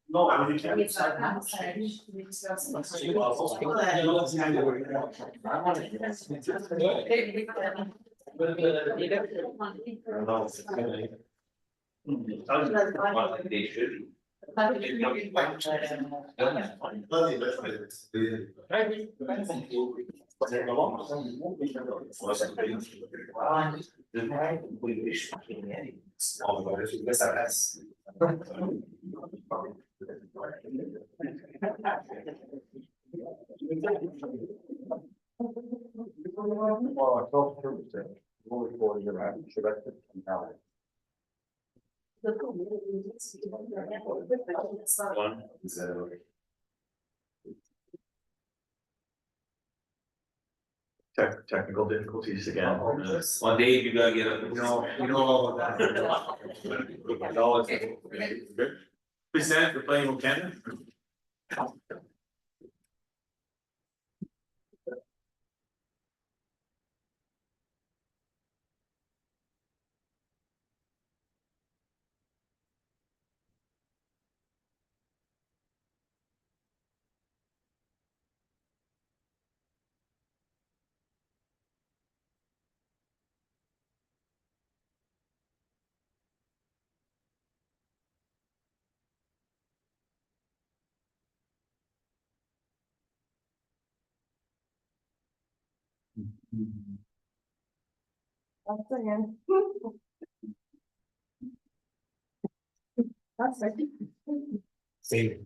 No, I mean, you can't. Technical difficulties again. One day you gotta get up. You know all about that. Please stand for playing with Canada. That's it. Same.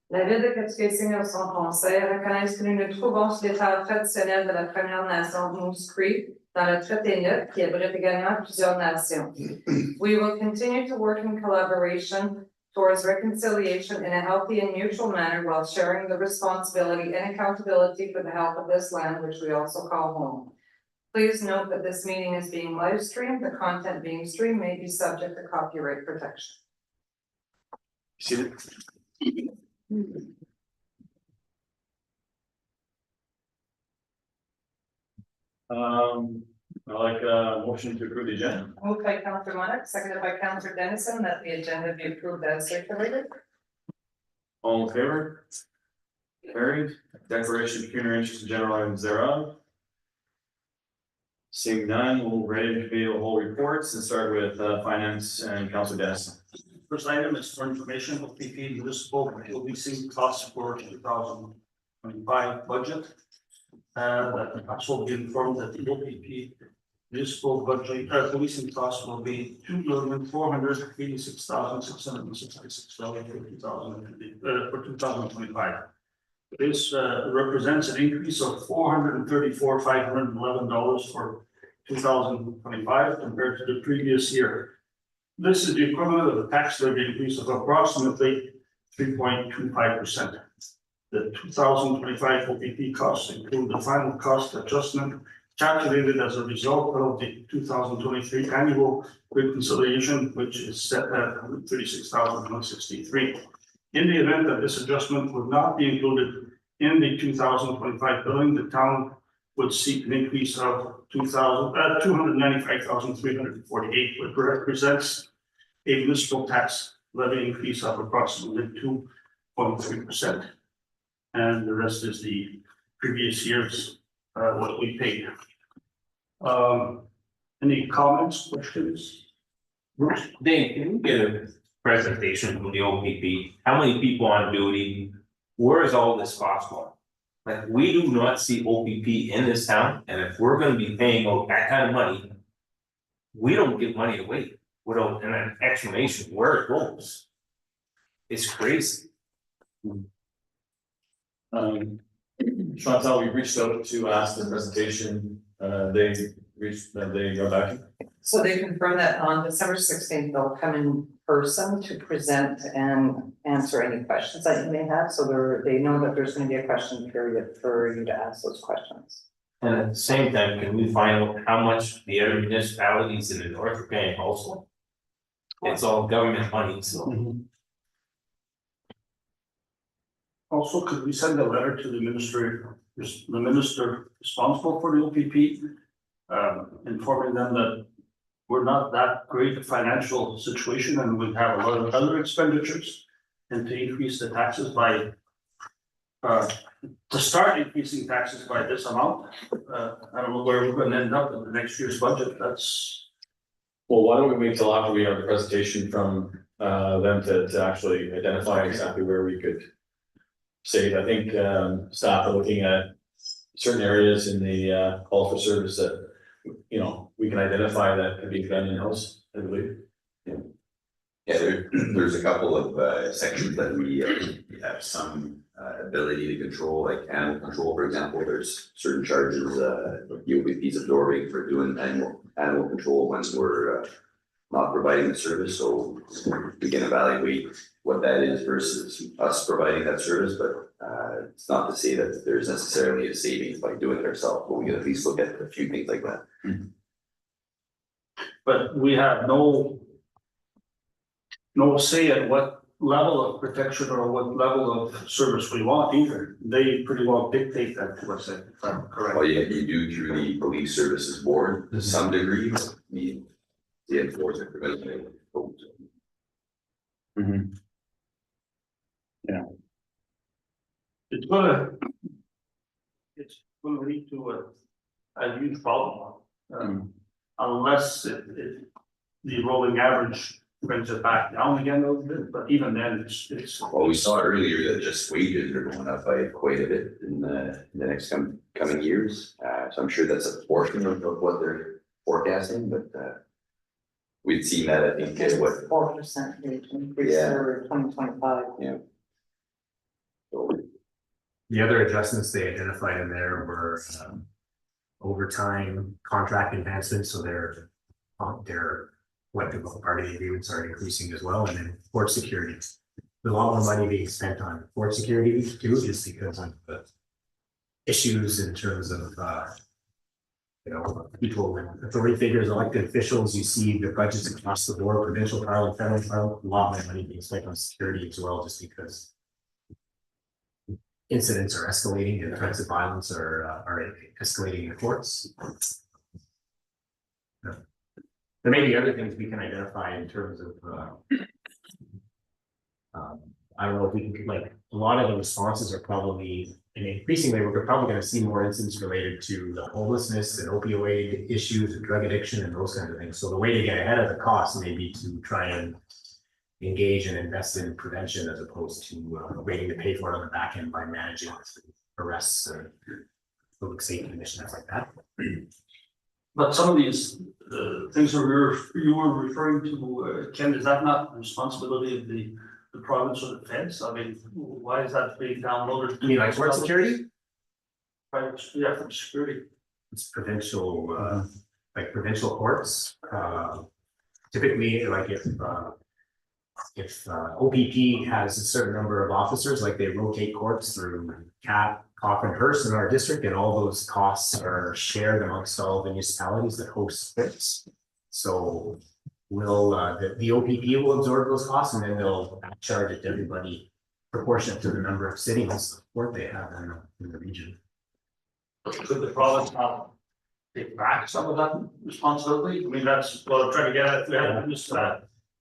La Ville de Kapuskasing au son conseil reconnaît que nous nous trouvons sur les terres traditionnelles de la Première Nation Moose Creek dans le traité neutre qui abrite également plusieurs nations. We will continue to work in collaboration towards reconciliation in a healthy and mutual manner while sharing the responsibility and accountability for the health of this land, which we also call home. Please note that this meeting is being live streamed. The content being streamed may be subject to copyright protection. See it? I like a motion to approve the agenda. Moved by Councillor Monarch, seconded by Councillor Dennison, that the agenda be approved as circulated. All in favor? Carried. Declaration of pecuniary interest in general items thereof. Seeing none, we'll ready to be the whole reports and start with finance and Councillor Dennison. First item is for information of PP Municipal leasing costs for 2025 budget. That the council will be informed that the OPP Municipal budget leasing costs will be $2,486,666 for 2025. This represents an increase of $434,511 for 2025 compared to the previous year. This is the equivalent of a tax levy increase of approximately 3.25%. The 2025 OPP costs include the final cost adjustment calculated as a result of the 2023 annual reconciliation, which is set at $136,163. In the event that this adjustment would not be included in the 2025 billing, the town would seek an increase of 295,348, which represents a municipal tax levy increase of approximately 2.3%. And the rest is the previous year's, what we paid. Any comments, questions? Bruce? Dave, can you get a presentation from the OPP? How many people on duty? Where is all this cost going? Like, we do not see OPP in this town, and if we're gonna be paying out that kind of money, we don't give money away without an explanation where it goes. It's crazy. Chantal, we reached out to ask the presentation, they got back. So they confirmed that on December 16th, they'll come in person to present and answer any questions that you may have, so they know that there's gonna be a question period for you to ask those questions. And at the same time, can we find out how much the other municipalities in the north are paying also? It's all government money, so. Also, could we send a letter to the minister responsible for the OPP? Informing them that we're not that great a financial situation and we have a lot of other expenditures. And to increase the taxes by, to start increasing taxes by this amount, I don't know where we're gonna end up in the next year's budget, that's. Well, why don't we wait till after we have the presentation from them to actually identify exactly where we could save. I think staff are looking at certain areas in the call for service that, you know, we can identify that could be done in-house, I believe. Yeah, there's a couple of sections that we have some ability to control, like animal control, for example. There's certain charges the OPP is absorbing for doing animal control when we're not providing the service. So we can evaluate what that is versus us providing that service, but it's not to say that there's necessarily a savings by doing it ourselves, but we can at least look at a few things like that. But we have no say at what level of protection or what level of service we want either. They pretty well dictate that to us, if I'm correct. Well, yeah, you do through the police services board to some degree, the enforcement prevention. It's gonna lead to a huge problem. Unless the rolling average brings it back down again a little bit, but even then, it's. Well, we saw earlier that just wages are going up by quite a bit in the next coming years. So I'm sure that's a portion of what they're forecasting, but we'd seen that, I think, what. 4% increase Yeah. for 2025. Yeah. So, The other adjustments they identified in there were overtime contract enhancements, so their collective bargaining agreements are increasing as well, and then port security. There's a lot more money being spent on port security too, just because of the issues in terms of people with authority figures, elected officials. You see the budgets across the board, provincial, parliament, federal, parliament, a lot more money being spent on security as well, just because incidents are escalating and threats of violence are escalating in the courts. There may be other things we can identify in terms of I don't know if we can, like, a lot of the responses are probably, and increasingly we're probably going to see more incidents related to the homelessness and opioid issues and drug addiction and those kinds of things. So the way to get ahead of the cost may be to try and engage and invest in prevention as opposed to waiting to pay for it on the back end by managing arrests and public safety initiatives like that. But some of these things that you were referring to, Ken, is that not the responsibility of the province or the feds? I mean, why is that being downloaded? You mean like port security? Private, yeah, for security. It's provincial, like provincial courts. Typically, like if OPP has a certain number of officers, like they rotate courts through Cap, Cochrane, Hearst in our district, and all those costs are shared amongst all the municipalities that host courts. So will the OPP will absorb those costs, and then they'll charge it to everybody proportionate to the number of sittings of court they have in the region. Could the province now take back some of that responsibility? I mean, that's what I'm trying to get at. If we have this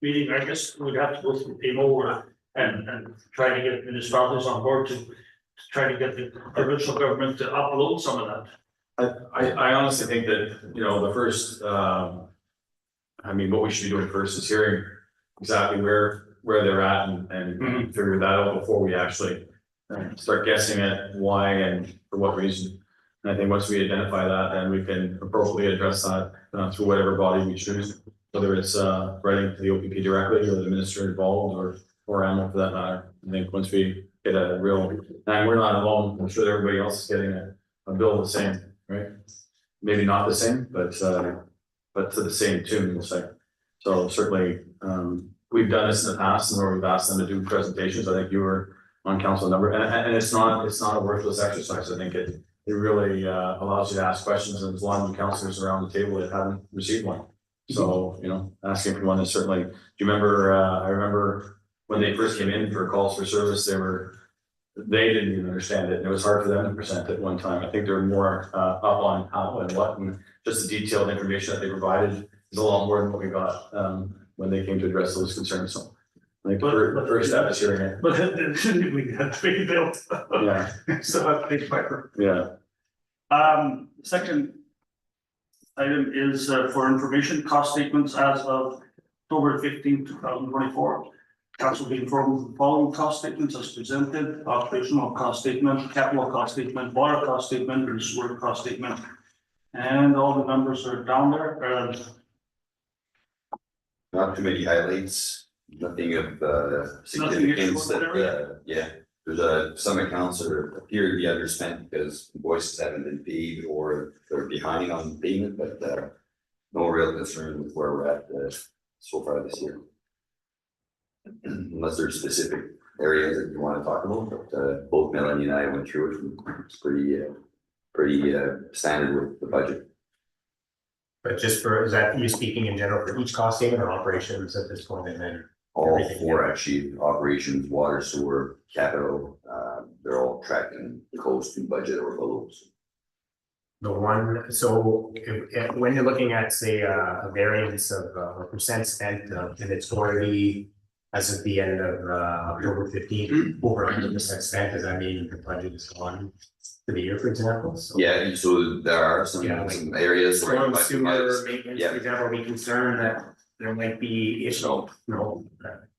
meeting, I guess we'd have to go through PMO and try to get municipalities on board to try to get the provincial government to upload some of that. I honestly think that, you know, the first, I mean, what we should be doing first is hearing exactly where they're at and figure that out before we actually start guessing at why and for what reason. And I think once we identify that, then we can appropriately address that through whatever body we choose, whether it's writing to the OPP directly or the minister involved or AMO for that matter. I think once we get a real, and we're not alone, I'm sure everybody else is getting a bill the same, right? Maybe not the same, but to the same tune, we'll say. So certainly, we've done this in the past and where we've asked them to do presentations. I think you were on council number, and it's not a worthless exercise. I think it really allows you to ask questions, and there's a lot of councilors around the table that haven't received one. So, you know, asking for one is certainly, do you remember, I remember when they first came in for calls for service, they didn't even understand it. And it was hard for them to present at one time. I think they're more up on how and what, and just the detailed information that they provided is a lot more than what we got when they came to address those concerns. So I think the first step is hearing it. But then we had to be built. Yeah. So that's big fiber. Yeah. Second item is for information, cost statements as of October 15, 2024. Council being informed of the following cost statements as presented: operational cost statement, capital cost statement, water cost statement, and sewer cost statement. And all the numbers are down there. Not too many highlights, nothing of significance that, yeah, there's some accounts that appear to be underspent because invoices haven't been paid or they're behind on payment, but no real concern with where we're at so far this year. Unless there's specific areas that you want to talk about, but both Melanie and I went through it, and it's pretty standard with the budget. But just for, is that you speaking in general for each cost statement or operations at this point, and then? All Everything, four actually, operations, water, sewer, capital, they're all tracking close to budget or below. The one, so when you're looking at, say, a variance of a percent spent, and it's already as of the end of October 15th, over 100% spent, does that mean the budget is gone for the year, for example? So, Yeah, so there are some areas. where storm it might be sewer minus. maintenance, Yeah. for example, are we concerned that there might be issue? No,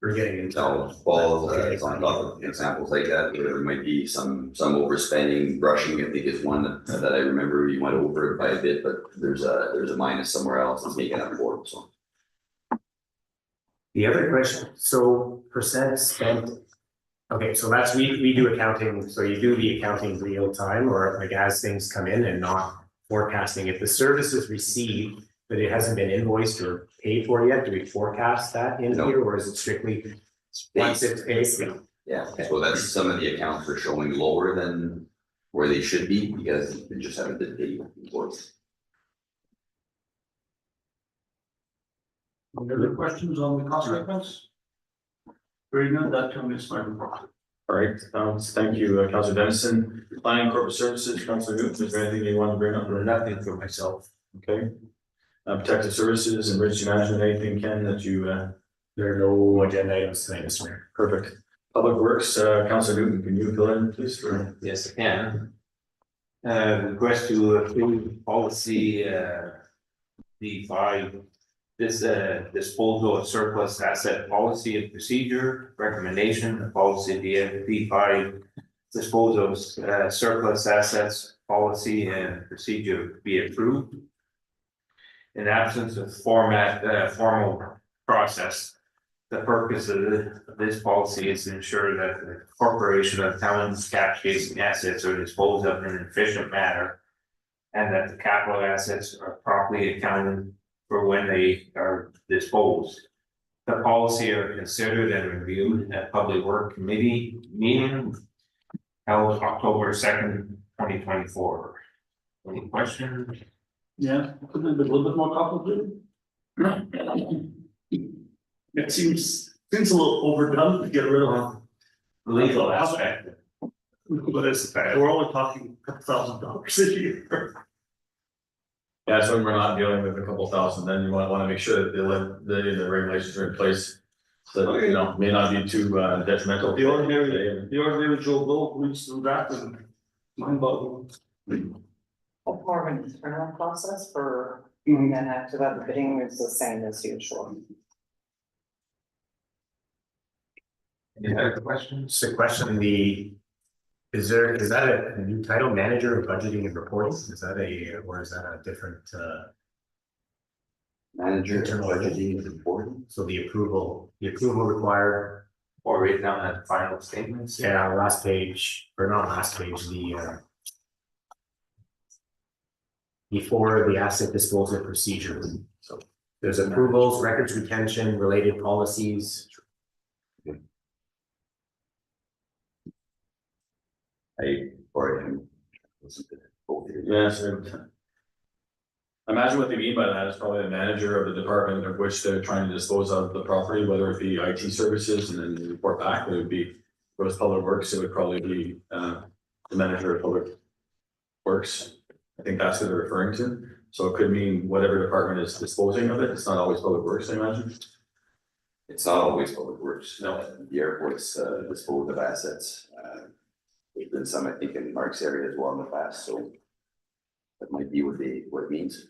we're getting into. No, well, it's on top of examples like that, where there might be some overspending, brushing, I think is one that I remember you went over it by a bit, but there's a minus somewhere else that's making up for it, so. The other question, so percent spent, okay, so that's, we do accounting, so you do the accounting real time, or like as things come in and not forecasting. If the service is received, but it hasn't been invoiced or paid for yet, do we forecast that in No. here, or is it strictly once it's paid? Yeah, so that's some of the accounts are showing lower than where they should be because they just haven't been paid invoice. Any other questions on the cost statements? Very good, that is my report. All right, thank you, Councilor Dennison. Planning Corporate Services, Councilor Newton, is there anything you want to bring up? Nothing for myself. Okay. Protective Services and Emergency Management, anything, Ken, that you, There are no agenda items tonight, Mr. Mayor. perfect. Public Works, Councilor Newton, can you fill in, please? Yes, I can. Request to approve policy D5. This disposal of surplus asset policy and procedure recommendation, the policy D5. Disposal of surplus assets policy and procedure be approved. In absence of formal process, the purpose of this policy is to ensure that the corporation of towns capturing assets are disposed of in an efficient manner. And that the capital assets are properly accounted for when they are disposed. The policy are considered and reviewed at Public Work Committee meeting held October 2nd, 2024. Any questions? Yeah, could it be a little bit more complicated? It seems a little overdone to get rid of Legal aspect. But it's, we're only talking $1,000 a year. Yeah, so when we're not dealing with a couple thousand, then you wanna make sure that the regulations are in place. So that, you know, may not be too detrimental. The ordinary Joe Blow reads through that and mind boggling. More of an internal process for, and then after that, the bidding is the same as usual. Any other questions? Just a question, is that a new title, manager of budgeting and reporting? Is that or is that a different, Manager, Internal budgeting and reporting. so the approval required? Or write down that final statements? Yeah, last page, or not last page, before the asset disposal procedure. So there's approvals, records retention, related policies. Yes, I imagine what they mean by that is probably the manager of the department of which they're trying to dispose of the property, whether it be IT services, and then they report back, it would be, if it was public works, it would probably be, the manager of public works. I think that's what they're referring to, so it could mean whatever department is disposing of it, it's not always public works, I imagine. It's not always public works. No. The airport's disposed of assets. There's been some, I think, in Mark's area as well in the past, so. That might be what it means.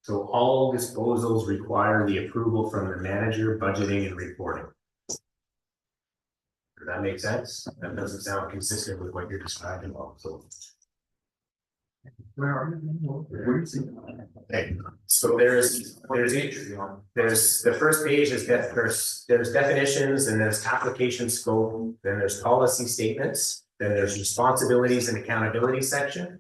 So all disposals require the approval from the manager, budgeting and reporting. Does that make sense? That doesn't sound consistent with what you're describing also. Where are you? Where is it? Okay, so there's the first page is that there's definitions, and there's application scope, then there's policy statements, then there's responsibilities and accountability section.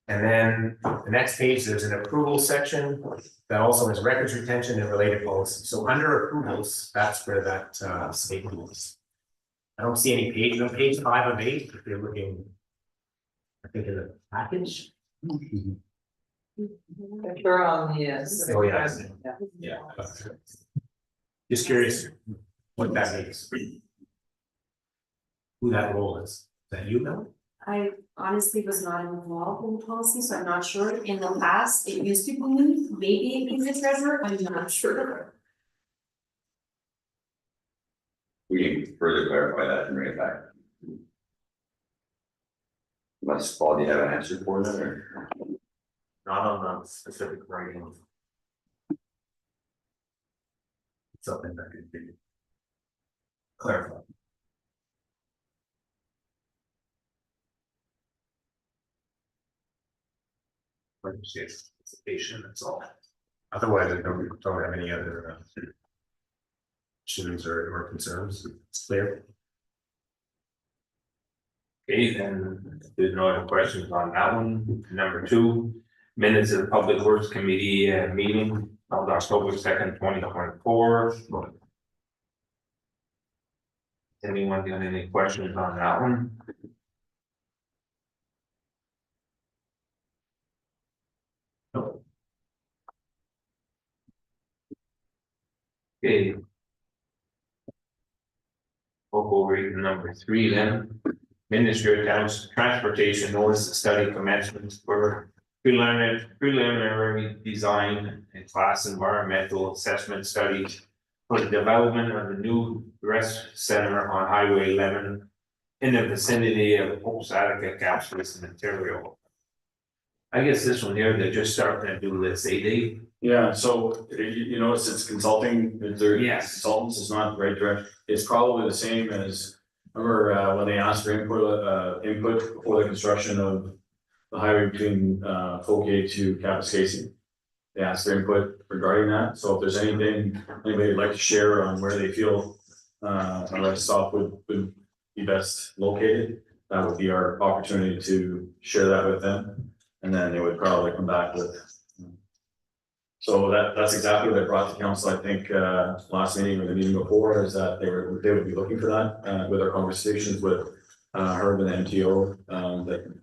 And then the next page, there's an approval section that also has records retention and related policies. So under approvals, that's where that statement is. I don't see any page on page 5 of 8, if you're looking, I think, in the package. If you're on the, Oh, yeah. yeah. Just curious what that means. Who that role is. Is that you, Mel? I honestly was not involved in the policy, so I'm not sure. In the past, it used to be me, maybe it means the treasurer, I'm not sure. We can further clarify that and bring it back. Unless Paul, do you have an answer for that or? Not on the specific writing. Something that could be clarified. Participation, that's all. Otherwise, I don't have any other issues or concerns. It's clear. Okay, then there's no other questions on that one. Number 2, minutes of the Public Works Committee meeting held October 2nd, 2024. Anyone got any questions on that one? No. Okay. We'll go over to number 3 then. Ministry of Transportation notice the study commencement for preliminary design and class environmental assessment studies for the development of the new rest center on Highway 11 in the vicinity of Opasatika, Capsulis, Ontario. I guess this one here, they're just starting to do this, they. Yeah, so you notice it's consulting, they're Yes. consultants, it's not right direct, it's probably the same as. Remember when they asked for input for the construction of the highway between Folgate to Kapuskasing. They asked for input regarding that, so if there's anything anybody would like to share on where they feel a rest stop would be best located, that would be our opportunity to share that with them. And then they would probably come back with. So that's exactly what I brought to council, I think, last meeting or the meeting before, is that they would be looking for that, with our conversations with, Herb and MTO, that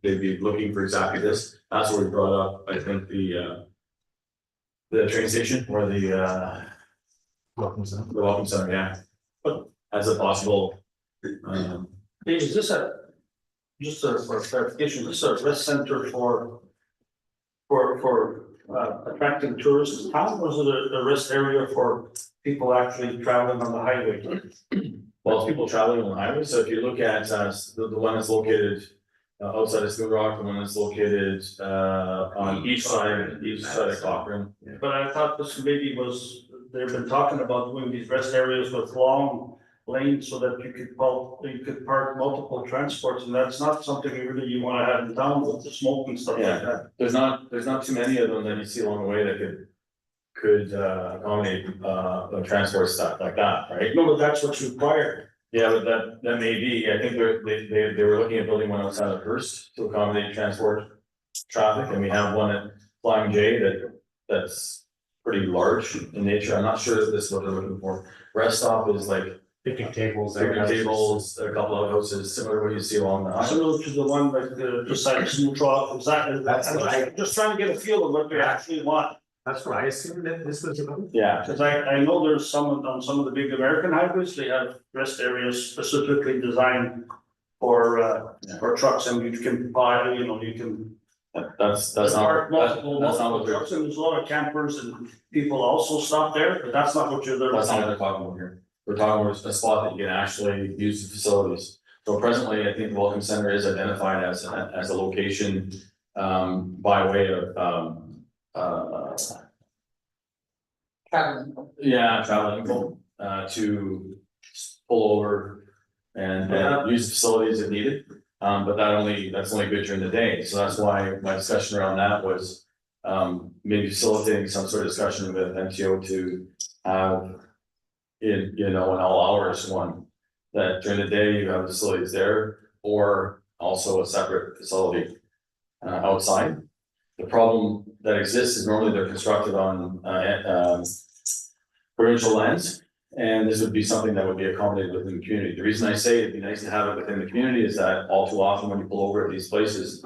they'd be looking for exactly this. That's what we brought up, I think, the train station or the welcome center, yeah. But as a possible, Is this just for clarification, this is a rest center for attracting tourists to town, or is it a rest area for people actually traveling on the highway? Well, it's people traveling on the highway, so if you look at the one that's located outside of Spoon Rock, the one that's located on each side of Cochrane. But I thought this maybe was, they've been talking about doing these rest areas with long lanes so that you could park multiple transports, and that's not something you wanna have in town with the smoke and stuff like that. There's not too many of them that you see along the way that could accommodate transport stuff like that, right? No, but that's what's required. Yeah, but that may be, I think they were looking at building one outside of Hearst to accommodate transport traffic, and we have one at Flying J that's pretty large in nature. I'm not sure if this is what they're looking for. Rest stop is like Picnic tables. picnic outhouses. tables, a couple of houses, similar to what you see along the highway. Similar to the one like just like Smooth Rock, exactly. That's what I- I'm just trying to get a feel of what they actually want. That's what I assumed that this was about. Yeah, Cause I know there's on some of the big American highways, they have rest areas specifically designed for trucks, and you can buy, you can. that's park not, multiple that's not what they're, trucks, and there's a lot of campers and people also stop there, but that's not what you're there. that's not what they're talking about here. We're talking about a spot that you can actually use the facilities. So presently, I think the Welcome Center is identified as a location by way of traveling people to pull over and use the facilities if needed. But that's only good during the day, so that's why my discussion around that was maybe facilitating some sort of discussion with MTO to have in all hours, one, that during the day you have facilities there, or also a separate facility outside. The problem that exists is normally they're constructed on provincial lands, and this would be something that would be accommodated within the community. The reason I say it'd be nice to have it within the community is that all too often when you pull over at these places,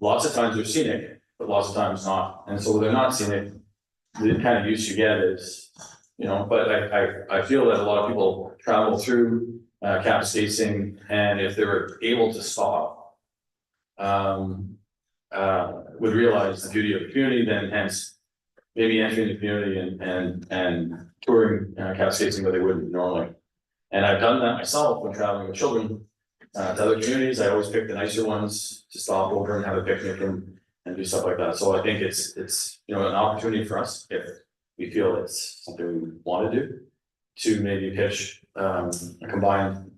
lots of times they're scenic, but lots of times not. And so when they're not scenic, the kind of use you get is, but I feel that a lot of people travel through cap spacing, and if they were able to stop, would realize the beauty of the community, then hence maybe entering the community and touring cap spacing, but they wouldn't normally. And I've done that myself when traveling with children to other communities. I always pick the nicer ones to stop over and have a picnic and do stuff like that. So I think it's an opportunity for us, if we feel it's something we want to do, to maybe pitch a combined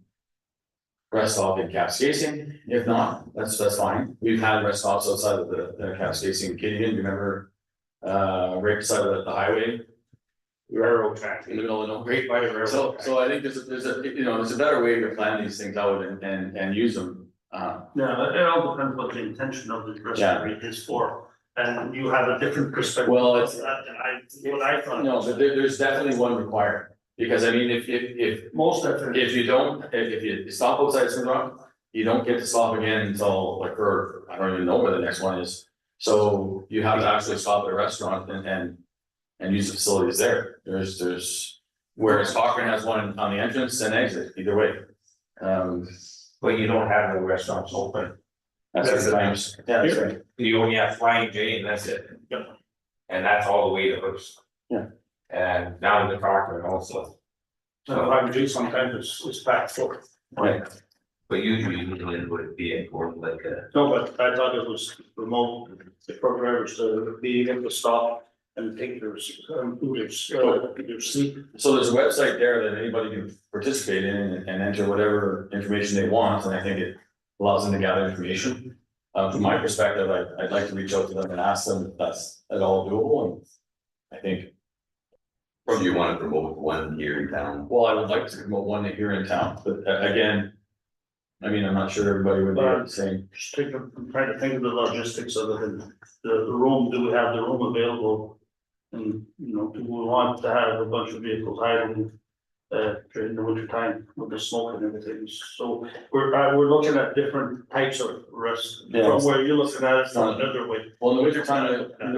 rest stop and cap spacing. If not, that's fine. We've had rest stops outside of the cap spacing. Gideon, you remember right beside the highway? Railroad track. In the middle of nowhere. Right by the railroad. So I think there's a better way to plan these things out and use them. Yeah, it all depends what the intention of the rest area is for, and you have a different perspective. Well, it's- What I thought. No, but there's definitely one required, because I mean, if Most definitely. if you stop outside Spring Rock, you don't get to stop again until I don't even know where the next one is. So you have to actually stop at a restaurant and use the facilities there. There's, whereas Cochrane has one on the entrance and exit, either way. But you don't have no restaurants open. That's the times, yeah, that's right. You only have Flying J and that's it. Yep. And that's all the way to Hearst. Yeah. And down to Cochrane also. So I would do sometimes it's packed full. Right. But usually it would be important like No, but I thought it was remote, the programmers to be able to stop and take their seat. So there's a website there that anybody can participate in and enter whatever information they want, and I think it allows them to gather information. From my perspective, I'd like to reach out to them and ask them if that's at all doable, and I think, Or do you want to promote one here in town? well, I would like to promote one here in town, but again, I mean, I'm not sure everybody would be the same. Just trying to think of the logistics of it, and the room, do we have the room available? And, do we want to have a bunch of vehicles idling during the winter time with the smoke and everything? So we're looking at different types of rest, from where you're looking at it from another way. Well, in the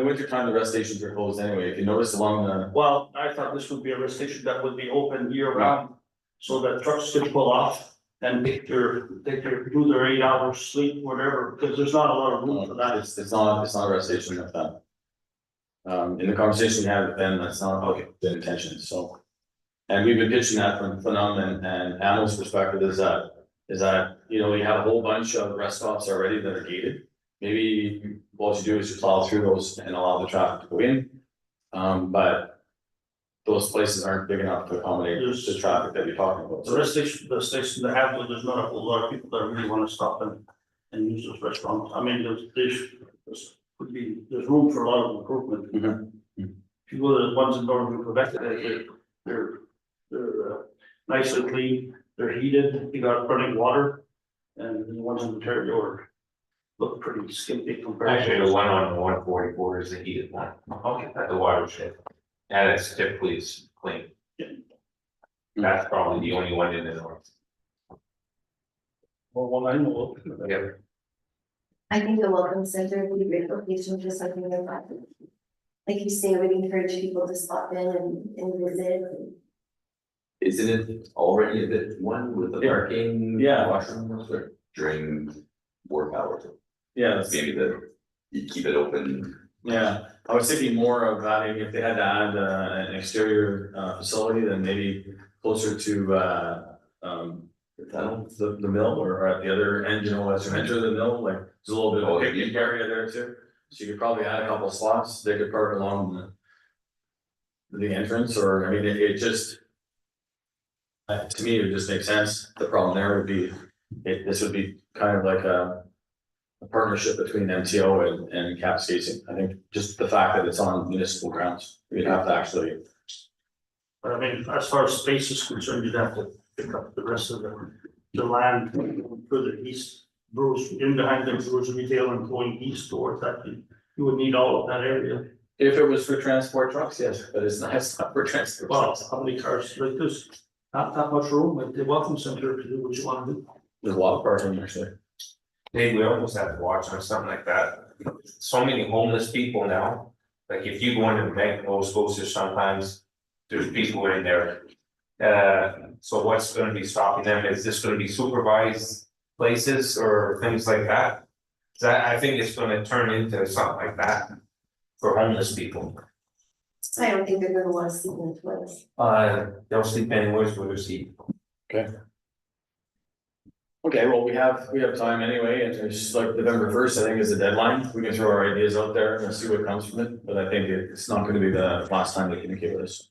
wintertime, the rest stations are closed anyway. If you notice along the, Well, I thought this would be a rest station that would be open year round, so that trucks could pull off and do their 8 hours sleep, whatever, because there's not a lot of room for that. It's not a rest station like that. In the conversation we had with them, that's not the intention, so. And we've been pitching that from them and Hamill's perspective is that, you know, you have a whole bunch of rest stops already that are gated. Maybe what you do is you plow through those and allow the traffic to go in. But those places aren't big enough to accommodate the traffic that you're talking about. The station they have, there's not a whole lot of people that really wanna stop and use those restaurants. I mean, there's room for a lot of improvement. Mhm. If you go to the ones in northern Quebec, they're nice and clean, they're heated, you got running water. And the ones in Ontario look pretty skimpy compared. Actually, the one on 144 is the heated one. Okay, at the watershed. And it's typically clean. That's probably the only one in the north. Well, one I know of. Yeah. I think the welcome center would be a great location for something like that. Like you say, I would encourage people to stop in and visit. Isn't it already a bit one with the parking? Yeah. Washrooms or during work hours? Yeah, that's, Maybe you keep it open. yeah, I was thinking more of adding, if they had to add an exterior facility, then maybe closer to the mill or at the other end, you know, as you enter the mill, like there's a little bit of a picnic area there too. So you could probably add a couple of slots, they could park along the entrance, or I mean, it just. To me, it would just make sense. The problem there would be, this would be kind of like a partnership between MTO and Kapuskasing. I think just the fact that it's on municipal grounds, we'd have to actually. But I mean, as far as space is concerned, you'd have to pick up the rest of the land further east. Bruce, in behind the Bruce retail and going east towards that, you would need all of that area. If it was for transport trucks, yes, but it's not for transport Well, trucks. how many cars, like there's not that much room at the welcome center to do what you wanna do. There's a lot of parking actually. Maybe we almost have to watch on something like that. So many homeless people now, like if you go into the bank, Nova Scotia, sometimes there's people in there. So what's gonna be stopping them? Is this gonna be supervised places or things like that? So I think it's gonna turn into something like that for homeless people. I don't think they're gonna wanna sleep in the place. They'll sleep anyways where they sleep. Okay, well, we have time anyway, and it's like November 1st, I think is the deadline. We can throw our ideas out there and see what comes from it, but I think it's not gonna be the last time they communicate with us.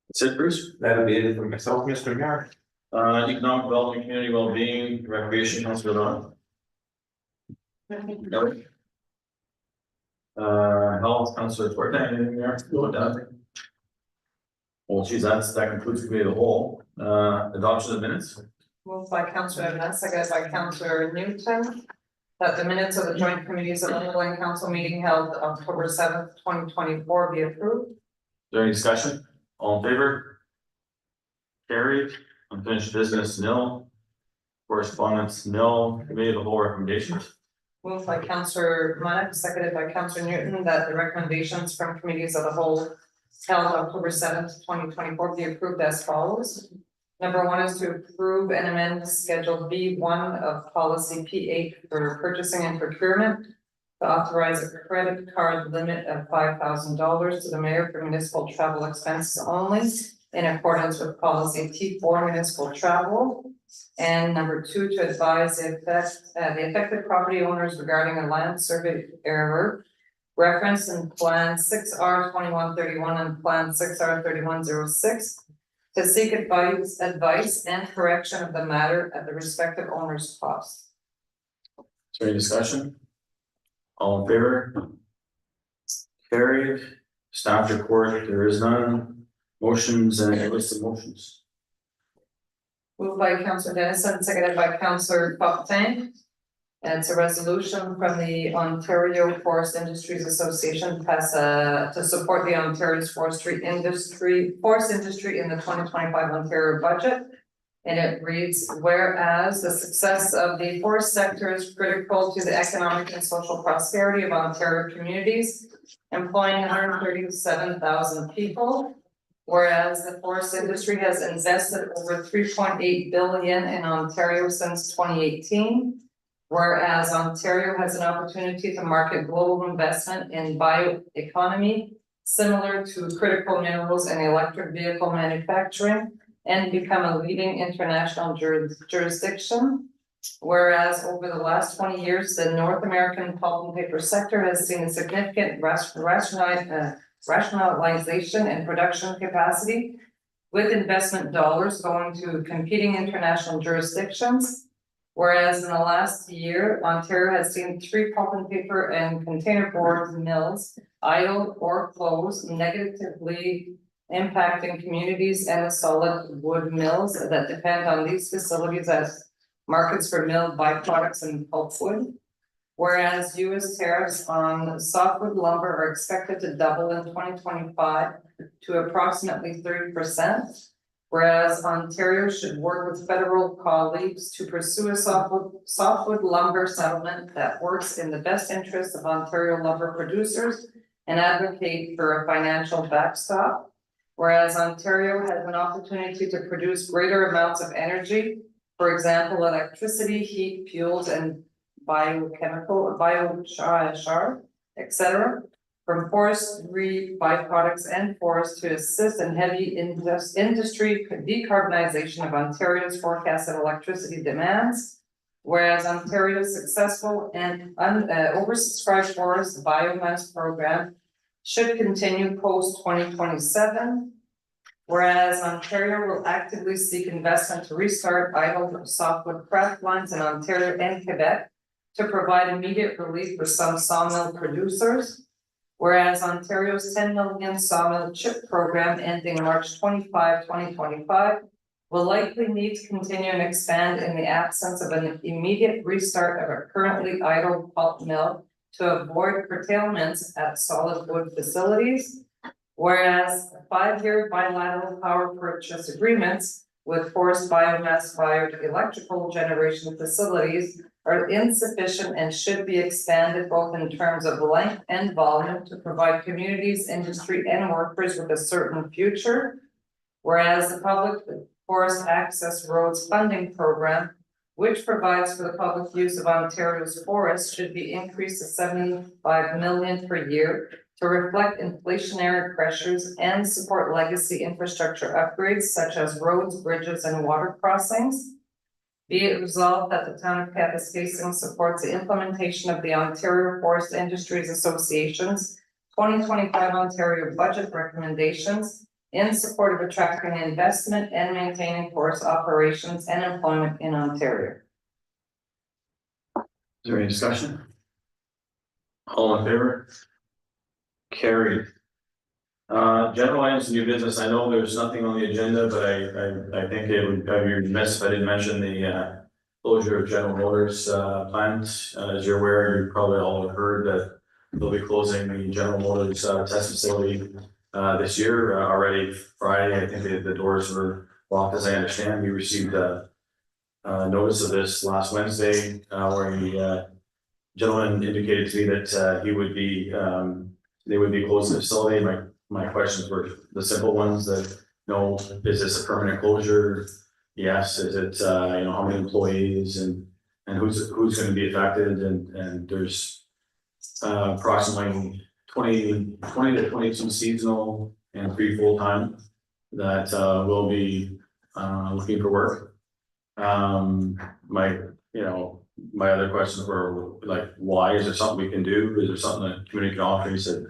That's it, Bruce? That'll be it for myself, Mr. Mayor. Economic development, community well-being, recreation, Councilor Don. No. Health, Councilor Forte, anything there? Going down. Well, geez, that concludes committee of the whole, adoption of minutes. Moved by Councillor Evans, seconded by Councillor Newton. That the minutes of the joint committees of the Legal Council meeting held October 7th, 2024 be approved. Is there any discussion? All in favor? Carried. Unfinished business, nil. Correspondence, nil. Committee of the whole recommendations. Moved by Councillor Monick, seconded by Councillor Newton, that the recommendations from committees of the whole held October 7th, 2024 be approved as follows. Number 1 is to approve and amend Schedule B1 of Policy P8 for purchasing and procurement to authorize a credit card limit of $5,000 to the mayor for municipal travel expenses only in accordance with Policy T4 municipal travel. And number 2, to advise the affected property owners regarding a land survey error referenced in Plan 6R 2131 and Plan 6R 3106 to seek advice and correction of the matter at the respective owner's cost. Is there any discussion? All in favor? Carried. Staff report, there is none. Motions and a list of motions. Moved by Councillor Dennison, seconded by Councillor Fortin. And it's a resolution from the Ontario Forest Industries Association to support the Ontario's forest industry in the 2025 Ontario budget. And it reads, whereas the success of the forest sector is critical to the economic and social prosperity of Ontario communities, employing 137,000 people. Whereas the forest industry has invested over 3.8 billion in Ontario since 2018. Whereas Ontario has an opportunity to market global investment in bioeconomy, similar to critical minerals and electric vehicle manufacturing, and become a leading international jurisdiction. Whereas over the last 20 years, the North American pulp and paper sector has seen a significant rationalization and production capacity, with investment dollars going to competing international jurisdictions. Whereas in the last year, Ontario has seen 3 pulp and paper and containerboard mills idle or close, negatively impacting communities and the solid wood mills that depend on these facilities as markets for milled byproducts and pulpwood. Whereas US tariffs on softwood lumber are expected to double in 2025 to approximately 30%. Whereas Ontario should work with federal colleagues to pursue a softwood lumber settlement that works in the best interest of Ontario lumber producers and advocate for a financial backstop. Whereas Ontario has an opportunity to produce greater amounts of energy, for example, electricity, heat, fuels, and biochar, etc., from forestry byproducts and forests to assist in heavy industry decarbonization of Ontario's forecasted electricity demands. Whereas Ontario's successful and oversubscribed forest biomass program should continue post 2027. Whereas Ontario will actively seek investment to restart idle softwood kraft lines in Ontario and Quebec to provide immediate relief for some sawmill producers. Whereas Ontario's 10 million sawmill chip program ending March 25, 2025 will likely need to continue and expand in the absence of an immediate restart of a currently idle pulp mill to avoid curtailments at solid wood facilities. Whereas 5-year bilateral power purchase agreements with forest biomass fired electrical generation facilities are insufficient and should be expanded both in terms of length and volume to provide communities, industry, and workers with a certain future. Whereas the Public Forest Access Roads Funding Program, which provides for the public use of Ontario's forests, should be increased to 75 million per year to reflect inflationary pressures and support legacy infrastructure upgrades such as roads, bridges, and water crossings. Be it resolved that the town of Kapuskasing supports the implementation of the Ontario Forest Industries Association's 2025 Ontario budget recommendations in support of attracting investment and maintaining forest operations and employment in Ontario. Is there any discussion? All in favor? Carried. General items and new business. I know there's nothing on the agenda, but I think it would be remiss if I didn't mention the closure of General Motors plant. As you're aware, you probably all have heard that they'll be closing the General Motors test facility this year. Already Friday, I think the doors were locked, as I understand. We received a notice of this last Wednesday, where the gentleman indicated to me that he would be they would be closing the facility. My questions were the simple ones that, no, is this a permanent closure? Yes. Is it, how many employees and who's going to be affected? And there's approximately 20 to 22 seasonal and 3 full-time that will be looking for work. My other questions were like, why? Is there something we can do? Is there something that community can offer? He said,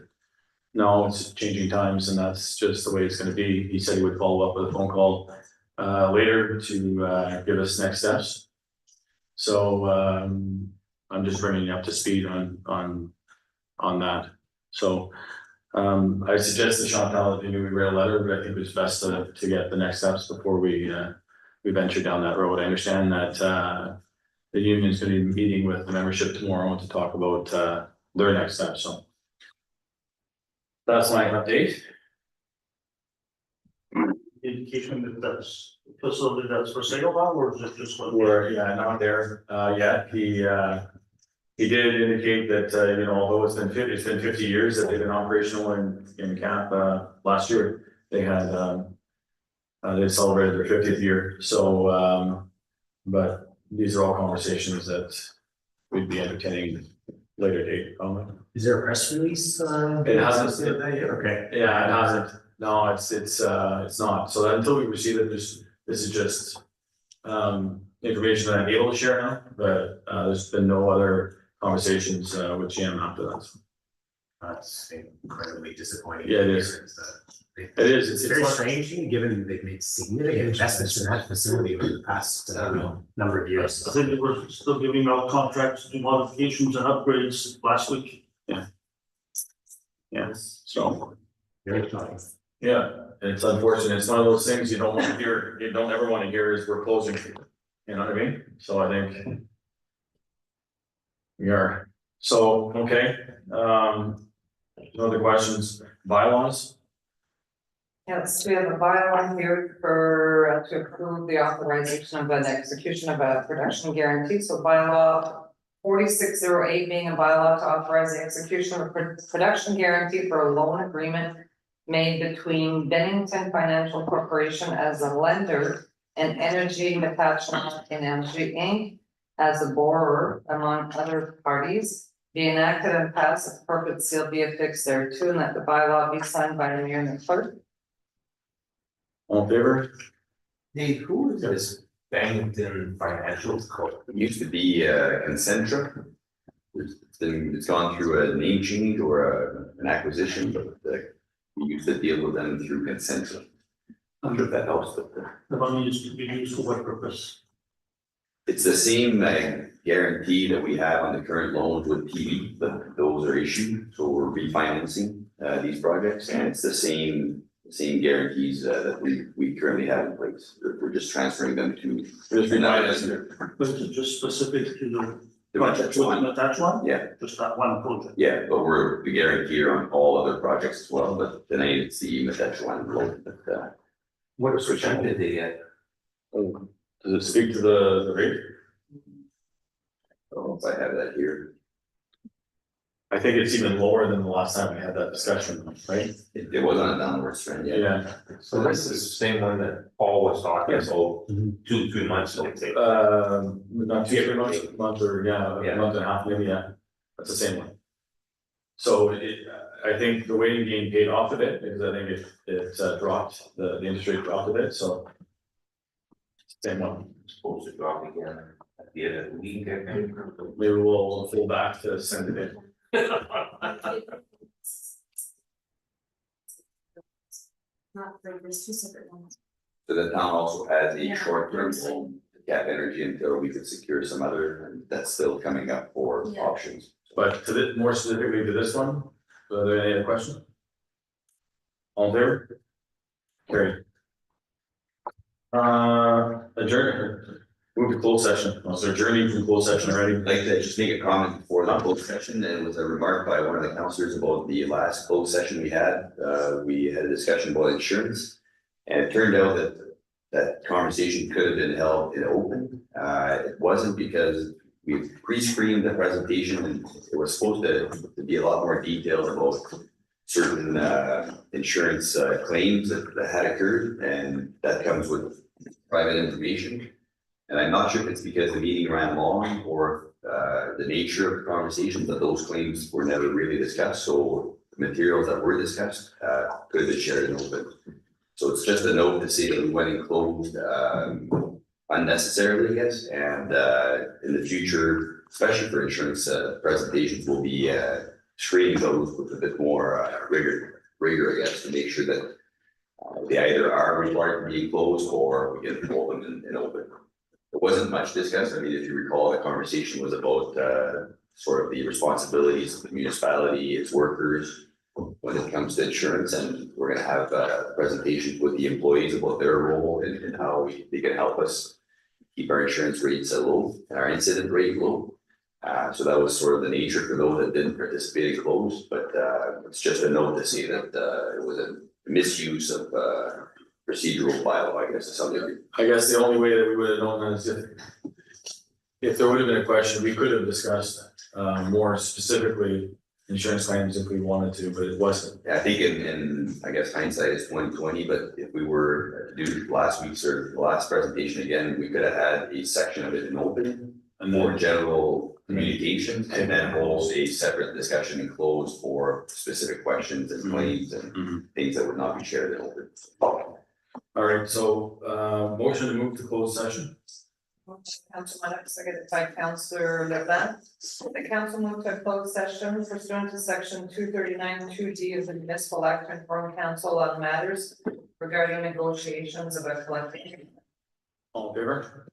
no, it's changing times and that's just the way it's going to be. He said he would follow up with a phone call later to give us next steps. So I'm just bringing you up to speed on that. So I suggest to Chantal that maybe we write a letter, but I think it's best to get the next steps before we venture down that road. I understand that the union is going to be meeting with the membership tomorrow to talk about their next steps. So that's my update. indication that that's facility that's for sale now, or is it just? We're, yeah, not there, yet, he did indicate that, you know, although it's been 50 years that they've been operational in camp, last year, they had, they celebrated their 50th year, so, but these are all conversations that we'd be entertaining later date, Is there a press release? It hasn't. That yet? Okay. Yeah, it hasn't, no, it's not, so that until we receive it, this is just, information that I'm able to share now, but, there's been no other conversations, with Jim after that. That's incredibly disappointing. Yeah, it is. It is, It's very strange, given they've made significant investments in that facility over the past number of years. I think they were still giving out contracts to do modifications and upgrades last week. Yes, so, Very shocking. yeah, it's unfortunate, it's one of those things you don't want to hear, you don't ever want to hear is we're closing, you know what I mean? So I think we are, so, okay, no other questions, bylaws? Yes, we have a bylaw here for, to approve the authorization of an execution of a production guarantee, so bylaw 4608 being a bylaw to authorize the execution of a production guarantee for a loan agreement made between Bennington Financial Corporation as a lender and Energy Attachment in Energy Inc. as a borrower, among other parties, be enacted and passed, if appropriate seal be affixed thereto, and that the bylaw be signed by the mayor and the clerk. All in favor? Hey, who is this Bennington Financial Co? It used to be Concentra. It's gone through a name change or an acquisition, but we used to deal with them through Concentra. I'm sure if that helps, but The money is to be used for what purpose? it's the same guarantee that we have on the current loans with TD, but those are issued, so we're refinancing these projects, and it's the same guarantees that we currently have in place. We're just transferring them to. But is it just specific to the project, that one? Yeah, Just that one project? yeah, but we're the guarantor on all other projects as well, but tonight it's the Metro loan, but What percent did they get? Oh, does it speak to the rate? I don't know if I have that here. I think it's even lower than the last time we had that discussion, right? It was on a downward trend, yeah. Yeah. So this is the same one that Paul was talking about 2-3 months ago. Not 2 months, a month or, yeah, Yeah. a month and a half, maybe, yeah, that's the same one. So I think the way getting paid off of it, is I think it dropped, the interest rate dropped a bit, so. Same one, Supposed to drop again at the end of the week, I think. maybe we'll pull back to send it in. Not like there's two separate ones. So the town also has a short-term loan to Cap Energy until we could secure some other, and that's still coming up for Yeah. options. But to the, more specifically to this one, are there any other questions? All in favor? Carried. Adjourn, move to closed session, was there adjourning from closed session already? I'd like to just make a comment before the closed session, and it was a remark by one of the councillors about the last closed session we had. We had a discussion about insurance, and it turned out that that conversation could have been held in open. It wasn't, because we pre-screened the presentation, and it was supposed to be a lot more detailed about certain insurance claims that had occurred, and that comes with private information. And I'm not sure if it's because the meeting ran long or the nature of the conversation, but those claims were never really discussed. So the materials that were discussed could have been shared in open. So it's just a note to say that we went and closed unnecessarily, I guess. And in the future, especially for insurance presentations, we'll be screening those with a bit more rigor, I guess, to make sure that they either are required to be closed or we get hold them in open. It wasn't much discussed. I mean, if you recall, the conversation was about sort of the responsibilities of the municipality, its workers, when it comes to insurance, and we're gonna have presentations with the employees about their role and how they can help us keep our insurance rates low and our incident rate low. So that was sort of the nature for those that didn't participate in close, but it's just a note to say that it was a misuse of procedural bylaw, I guess, to some degree. I guess the only way that we would have known that is if there would have been a question, we could have discussed, more specifically insurance claims if we wanted to, but it wasn't. Yeah, I think in, I guess hindsight is 2020, but if we were to do last week's or the last presentation again, we could have had a section of it in open. And For then, general communications and then hold a separate discussion and close for specific questions and claims and Mhm. things that would not be shared in open. all right, so, motion to move to closed session. Council Maddox, seconded by Councillor Leblanc. The council moved to a closed session pursuant to section 239(2)D of the Municipal Act to inform council on matters regarding negotiations of a collective. All in favor?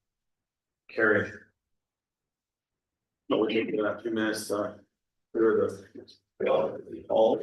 Carried. No, we're taking a few minutes, clear the. All.